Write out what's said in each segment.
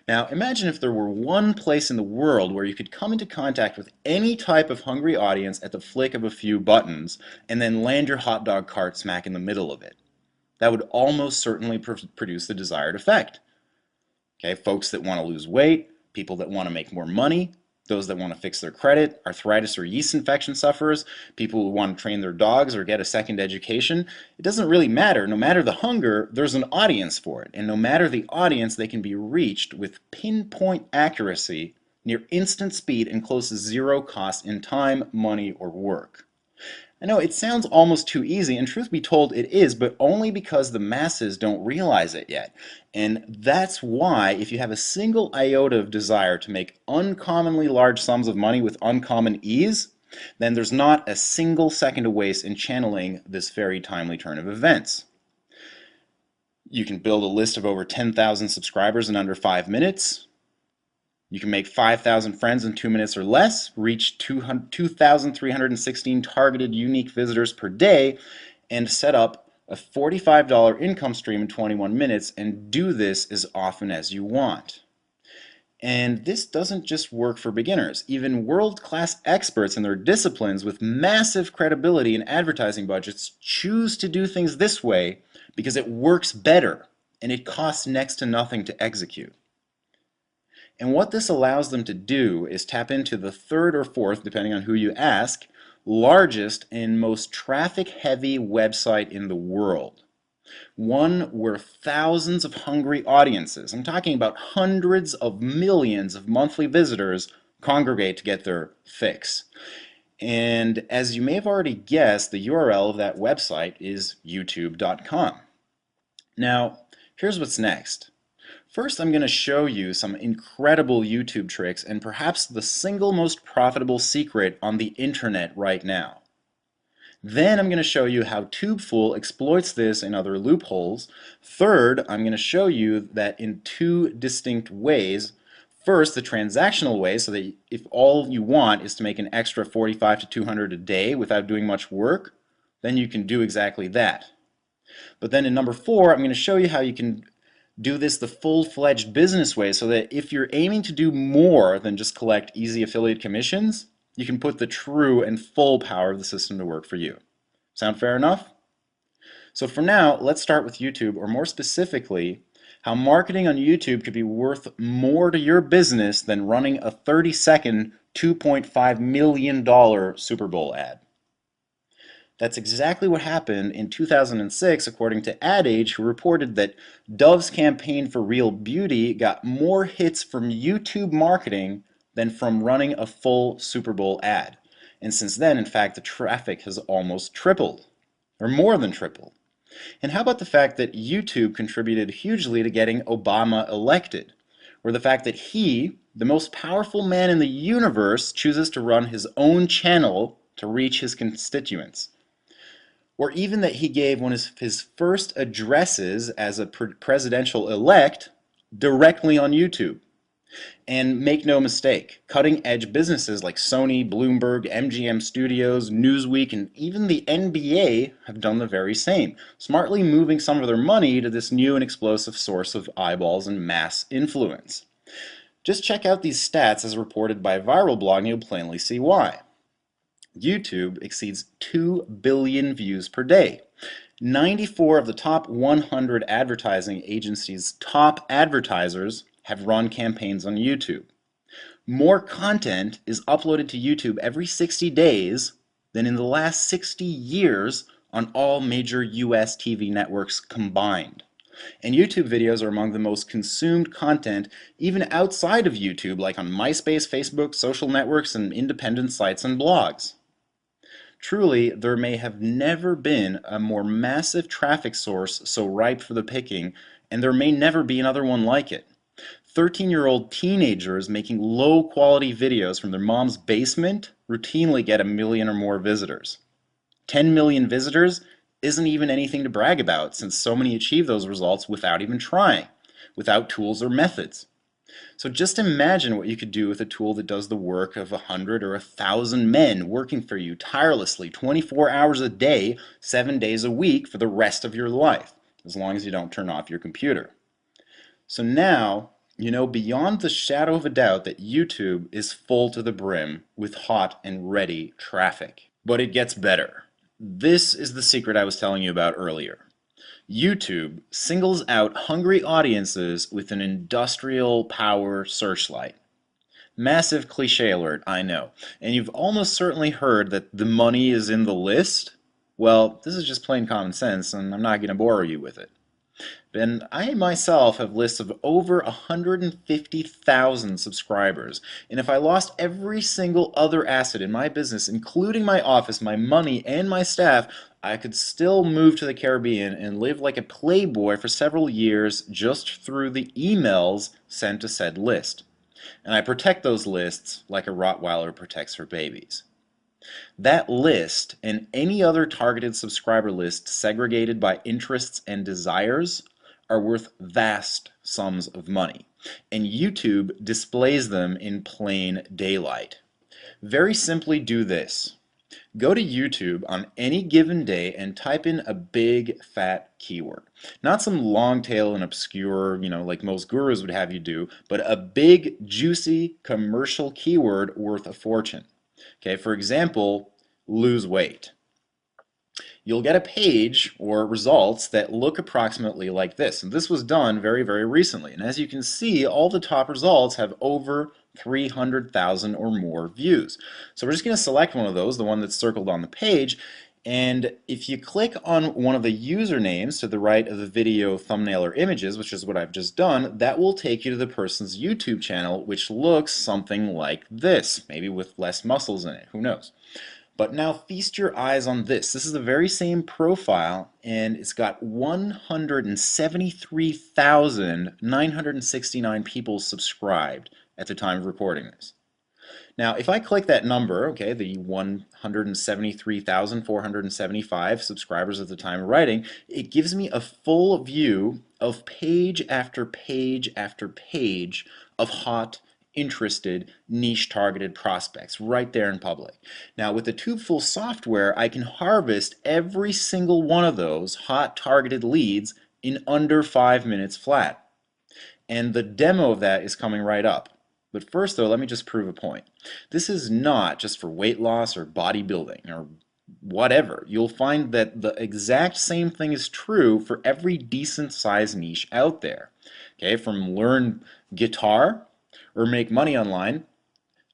Now, imagine if there were one place in the world where you could come into contact with any type of hungry audience at the flick of a few buttons and then land your hot dog cart smack in the middle of it. That would almost certainly produce the desired effect. Okay, folks that want to lose weight, people that want to make more money, those that want to fix their credit, arthritis or yeast infection sufferers, people who want to train their dogs or get a second education. It doesn't really matter. No matter the hunger, there's an audience for it. And no matter the audience, they can be reached with pinpoint accuracy, near instant speed, and close to zero cost in time, money, or work. I know it sounds almost too easy, and truth be told, it is, but only because the masses don't realize it yet. And that's why, if you have a single iota of desire to make uncommonly large sums of money with uncommon ease, then there's not a single second to waste in channeling this very timely turn of events. You can build a list of over 10,000 subscribers in under 5 minutes. You can make 5,000 friends in 2 minutes or less, reach 2,316 targeted unique visitors per day, and set up a $45 income stream in 21 minutes and do this as often as you want. And this doesn't just work for beginners. Even world-class experts in their disciplines with massive credibility and advertising budgets choose to do things this way because it works better and it costs next to nothing to execute. And what this allows them to do is tap into the third or fourth, depending on who you ask, largest and most traffic-heavy website in the world. One where thousands of hungry audiences, I'm talking about hundreds of millions of monthly visitors, congregate to get their fix. And as you may have already guessed, the URL of that website is youtube.com. Now, here's what's next. First, I'm going to show you some incredible YouTube tricks and perhaps the single most profitable secret on the internet right now. Then I'm going to show you how TubeFool exploits this and other loopholes. Third, I'm going to show you that in two distinct ways. First, the transactional way, so that if all you want is to make an extra 45 to 200 a day without doing much work, then you can do exactly that. But then in number 4, I'm going to show you how you can do this the full-fledged business way, so that if you're aiming to do more than just collect easy affiliate commissions, you can put the true and full power of the system to work for you. Sound fair enough? So for now, let's start with YouTube, or more specifically, how marketing on YouTube could be worth more to your business than running a 30-second, $2.5 million Super Bowl ad. That's exactly what happened in 2006, according to Ad Age, who reported that Dove's campaign for Real Beauty got more hits from YouTube marketing than from running a full Super Bowl ad. And since then, in fact, the traffic has almost tripled, or more than tripled. And how about the fact that YouTube contributed hugely to getting Obama elected? Or the fact that he, the most powerful man in the universe, chooses to run his own channel to reach his constituents? Or even that he gave one of his first addresses as a presidential elect directly on YouTube. And make no mistake, cutting-edge businesses like Sony, Bloomberg, MGM Studios, Newsweek, and even the NBA have done the very same, smartly moving some of their money to this new and explosive source of eyeballs and mass influence. Just check out these stats as reported by Viral Blog and you'll plainly see why. YouTube exceeds 2 billion views per day. 94 of the top 100 advertising agencies' top advertisers have run campaigns on YouTube. More content is uploaded to YouTube every 60 days than in the last 60 years on all major US TV networks combined. And YouTube videos are among the most consumed content even outside of YouTube, like on MySpace, Facebook, social networks, and independent sites and blogs. Truly, there may have never been a more massive traffic source so ripe for the picking, and there may never be another one like it. 13-year-old teenagers making low-quality videos from their mom's basement routinely get 1 million or more visitors. 10 million visitors isn't even anything to brag about, since so many achieve those results without even trying, without tools or methods. So just imagine what you could do with a tool that does the work of 100 or 1,000 men working for you tirelessly 24 hours a day, 7 days a week for the rest of your life, as long as you don't turn off your computer. So now, You know beyond the shadow of a doubt that YouTube is full to the brim with hot and ready traffic. But it gets better. This is the secret I was telling you about earlier. YouTube singles out hungry audiences with an industrial power searchlight. Massive cliche alert, I know. And you've almost certainly heard that the money is in the list. Well, this is just plain common sense, and I'm not going to bore you with it. And I myself have lists of over 150,000 subscribers. And if I lost every single other asset in my business, including my office, my money, and my staff, I could still move to the Caribbean and live like a playboy for several years just through the emails sent to said list. And I protect those lists like a Rottweiler protects her babies. That list and any other targeted subscriber list segregated by interests and desires are worth vast sums of money, and YouTube displays them in plain daylight. Very simply do this. Go to YouTube on any given day and type in a big fat keyword. Not some long tail and obscure, like most gurus would have you do, but a big, juicy, commercial keyword worth a fortune. Okay, for example, lose weight. You'll get a page or results that look approximately like this. And this was done very, very recently. And as you can see, all the top results have over 300,000 or more views. So we're just going to select one of those, the one that's circled on the page. And if you click on one of the usernames to the right of the video thumbnail or images, which is what I've just done, that will take you to the person's YouTube channel, which looks something like this, maybe with less muscles in it, who knows. But now feast your eyes on this. This is the very same profile, and it's got 173,969 people subscribed at the time of recording this. Now, if I click that number, okay, the 173,475 subscribers at the time of writing, it gives me a full view of page after page after page of hot, interested, niche-targeted prospects right there in public. Now, with the TubeFool software, I can harvest every single one of those hot, targeted leads in under 5 minutes flat. And the demo of that is coming right up. But first, though, let me just prove a point. This is not just for weight loss or bodybuilding or whatever. You'll find that the exact same thing is true for every decent sized niche out there. Okay, from learn guitar or make money online,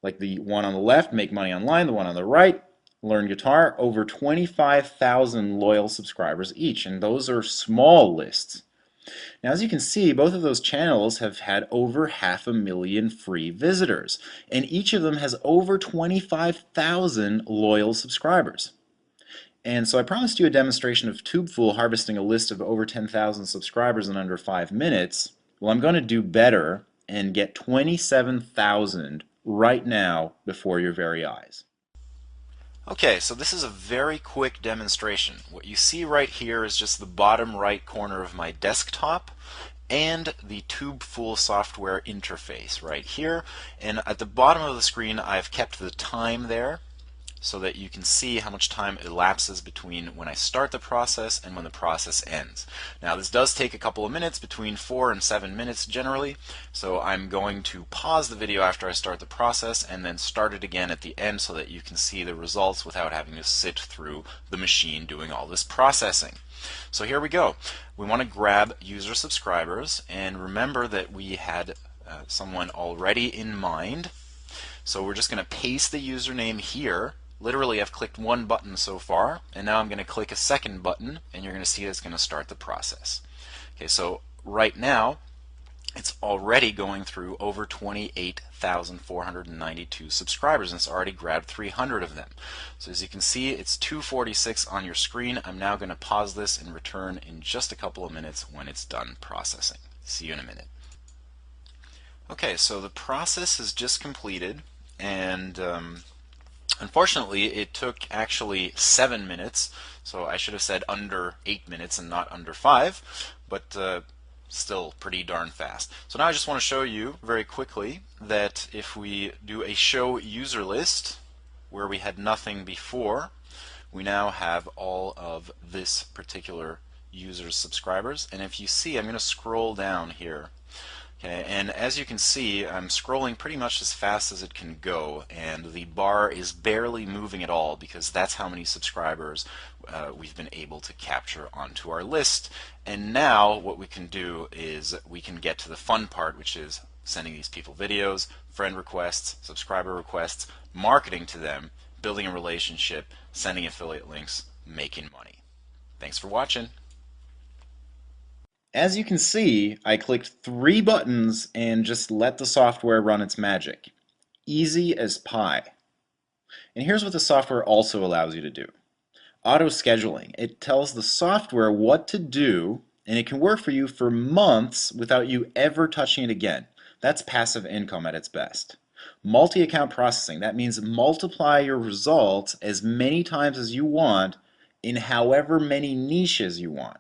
like the one on the left, make money online, the one on the right, learn guitar, over 25,000 loyal subscribers each, and those are small lists. Now, as you can see, both of those channels have had over 500,000 free visitors, and each of them has over 25,000 loyal subscribers. And so I promised you a demonstration of TubeFool harvesting a list of over 10,000 subscribers in under 5 minutes. Well, I'm going to do better and get 27,000 right now before your very eyes. Okay, so this is a very quick demonstration. What you see right here is just the bottom right corner of my desktop and the TubeFool software interface right here. And at the bottom of the screen, I've kept the time there so that you can see how much time elapses between when I start the process and when the process ends. Now, this does take a couple of minutes, between 4 and 7 minutes generally, so I'm going to pause the video after I start the process and then start it again at the end so that you can see the results without having to sit through the machine doing all this processing. So here we go. We want to grab user subscribers, and remember that we had someone already in mind. So we're just going to paste the username here. Literally, I've clicked one button so far, and now I'm going to click a second button, and you're going to see it's going to start the process. Okay, so right now, it's already going through over 28,492 subscribers, and it's already grabbed 300 of them. So as you can see, it's 2:46 on your screen. I'm now going to pause this and return in just a couple of minutes when it's done processing. See you in a minute. Okay, so the process is just completed, and unfortunately, it took actually 7 minutes, so I should have said under 8 minutes and not under 5, but still pretty darn fast. So now I just want to show you very quickly that if we do a show user list where we had nothing before, we now have all of this particular user's subscribers. And if you see, I'm going to scroll down here. Okay, and as you can see, I'm scrolling pretty much as fast as it can go, and the bar is barely moving at all because that's how many subscribers we've been able to capture onto our list. And now what we can do is we can get to the fun part, which is sending these people videos, friend requests, subscriber requests, marketing to them, building a relationship, sending affiliate links, making money. Thanks for watching. As you can see, I clicked 3 buttons and just let the software run its magic. Easy as pie. And here's what the software also allows you to do. Auto scheduling. It tells the software what to do, and it can work for you for months without you ever touching it again. That's passive income at its best. Multi-account processing. That means multiply your results as many times as you want in however many niches you want.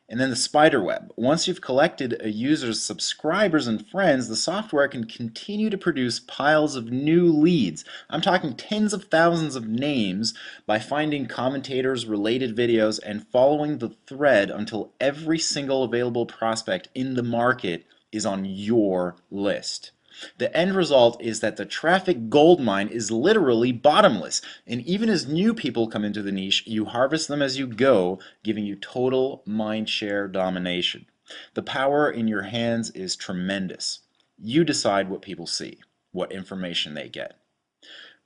And then the spider web. Once you've collected a user's subscribers and friends, the software can continue to produce piles of new leads. I'm talking tens of thousands of names by finding commentators, related videos, and following the thread until every single available prospect in the market is on your list. The end result is that the traffic goldmine is literally bottomless, and even as new people come into the niche, you harvest them as you go, giving you total mind share domination. The power in your hands is tremendous. You decide what people see, what information they get.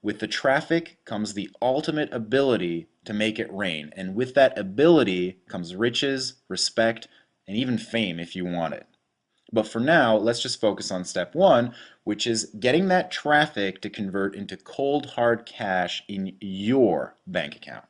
With the traffic comes the ultimate ability to make it rain, and with that ability comes riches, respect, and even fame if you want it. But for now, let's just focus on step 1, which is getting that traffic to convert into cold hard cash in your bank account.